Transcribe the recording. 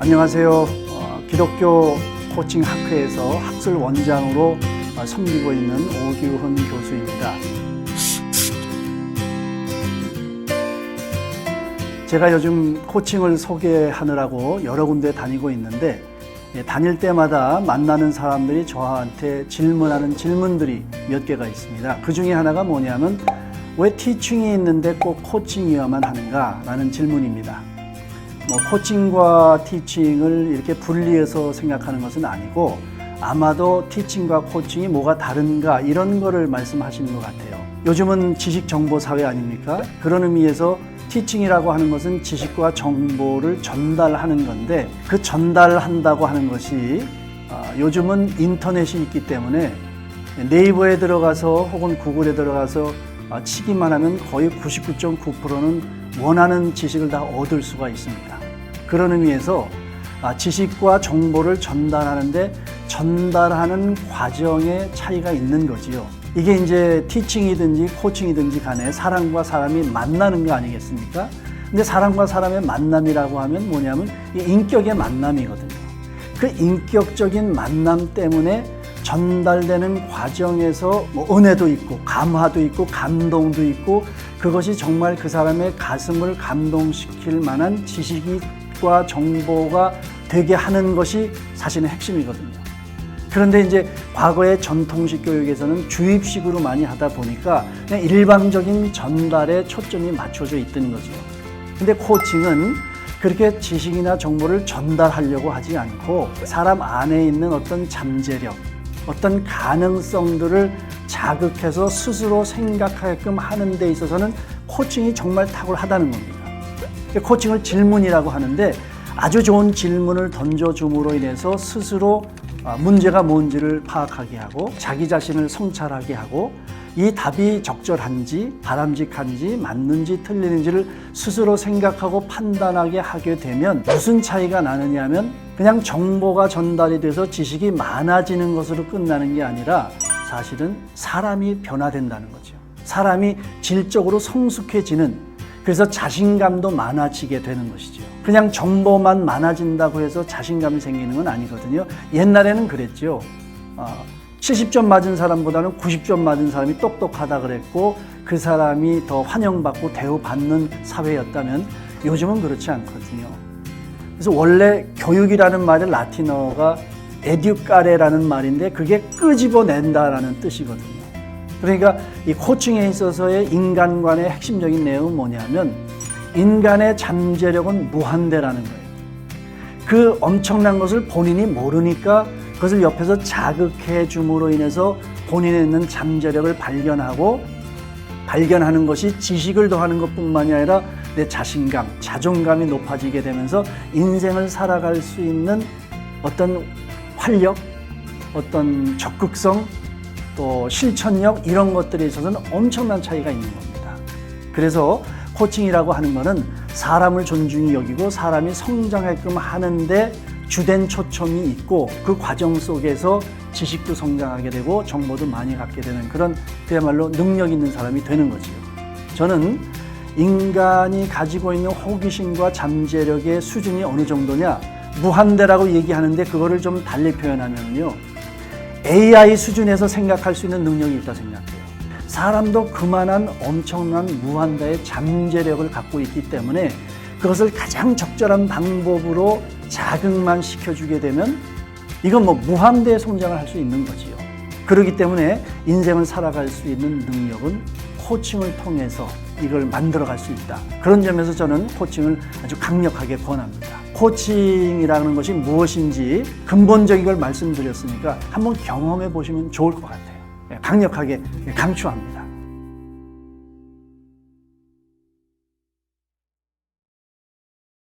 안녕하세요. 기독교 코칭 학회에서 학술 원장으로 섬기고 있는 오규훈 교수입니다. 제가 요즘 코칭을 소개하느라고 여러 군데 다니고 있는데 다닐 때마다 만나는 사람들이 저한테 질문하는 질문들이 몇 개가 있습니다. 그 중에 하나가 뭐냐면 왜 티칭이 있는데 꼭 코칭이어야만 하는가? 라는 질문입니다. 코칭과 티칭을 이렇게 분리해서 생각하는 것은 아니고 아마도 티칭과 코칭이 뭐가 다른가 이런 거를 말씀하시는 것 같아요. 요즘은 지식정보사회 아닙니까? 그런 의미에서 티칭이라고 하는 것은 지식과 정보를 전달하는 건데 그 전달한다고 하는 것이 요즘은 인터넷이 있기 때문에 네이버에 들어가서 혹은 구글에 들어가서 치기만 하면 거의 99.9%는 원하는 지식을 다 얻을 수가 있습니다. 그런 의미에서 지식과 정보를 전달하는데 전달하는 과정에 차이가 있는 거지요. 이게 이제 티칭이든지 코칭이든지 간에 사람과 사람이 만나는 거 아니겠습니까? 근데 사람과 사람의 만남이라고 하면 뭐냐면 인격의 만남이거든요. 그 인격적인 만남 때문에 전달되는 과정에서 은혜도 있고 감화도 있고 감동도 있고 그것이 정말 그 사람의 가슴을 감동시킬 만한 지식과 정보가 되게 하는 것이 사실은 핵심이거든요. 그런데 이제 과거의 전통식 교육에서는 주입식으로 많이 하다 보니까 그냥 일방적인 전달에 초점이 맞춰져 있던 거죠. 근데 코칭은 그렇게 지식이나 정보를 전달하려고 하지 않고 사람 안에 있는 어떤 잠재력, 어떤 가능성들을 자극해서 스스로 생각하게끔 하는 데 있어서는 코칭이 정말 탁월하다는 겁니다. 코칭을 질문이라고 하는데 아주 좋은 질문을 던져줌으로 인해서 스스로 문제가 뭔지를 파악하게 하고 자기 자신을 성찰하게 하고 이 답이 적절한지 바람직한지 맞는지 틀리는지를 스스로 생각하고 판단하게 하게 되면 무슨 차이가 나느냐 하면 그냥 정보가 전달이 돼서 지식이 많아지는 것으로 끝나는 게 아니라 사실은 사람이 변화된다는 거죠. 사람이 질적으로 성숙해지는, 그래서 자신감도 많아지게 되는 것이죠. 그냥 정보만 많아진다고 해서 자신감이 생기는 건 아니거든요. 옛날에는 그랬죠. 70점 맞은 사람보다는 90점 맞은 사람이 똑똑하다 그랬고 그 사람이 더 환영받고 대우받는 사회였다면 요즘은 그렇지 않거든요. 그래서 원래 교육이라는 말의 라틴어가 에듀카레라는 말인데 그게 끄집어낸다라는 뜻이거든요. 그러니까 이 코칭에 있어서의 인간관의 핵심적인 내용은 뭐냐면 인간의 잠재력은 무한대라는 거예요. 그 엄청난 것을 본인이 모르니까 그것을 옆에서 자극해 줌으로 인해서 본인에 있는 잠재력을 발견하는 것이 지식을 더하는 것뿐만이 아니라 내 자신감, 자존감이 높아지게 되면서 인생을 살아갈 수 있는 어떤 활력, 어떤 적극성, 또 실천력 이런 것들에 있어서는 엄청난 차이가 있는 겁니다. 그래서 코칭이라고 하는 것은 사람을 존중히 여기고 사람이 성장하게끔 하는데 주된 초점이 있고 그 과정 속에서 지식도 성장하게 되고 정보도 많이 갖게 되는 그런 그야말로 능력 있는 사람이 되는 거지요. 저는 인간이 가지고 있는 호기심과 잠재력의 수준이 어느 정도냐 무한대라고 얘기하는데 그거를 좀 달리 표현하면요 AI 수준에서 생각할 수 있는 능력이 있다 생각해요. 사람도 그만한 엄청난 무한대의 잠재력을 갖고 있기 때문에 그것을 가장 적절한 방법으로 자극만 시켜주게 되면 이건 무한대의 성장을 할 수 있는 거지요. 그렇기 때문에 인생을 살아갈 수 있는 능력은 코칭을 통해서 이걸 만들어갈 수 있다. 그런 점에서 저는 코칭을 아주 강력하게 권합니다. 코칭이라는 것이 무엇인지 근본적인 걸 말씀드렸으니까 한번 경험해 보시면 좋을 것 같아요. 강력하게 강추합니다.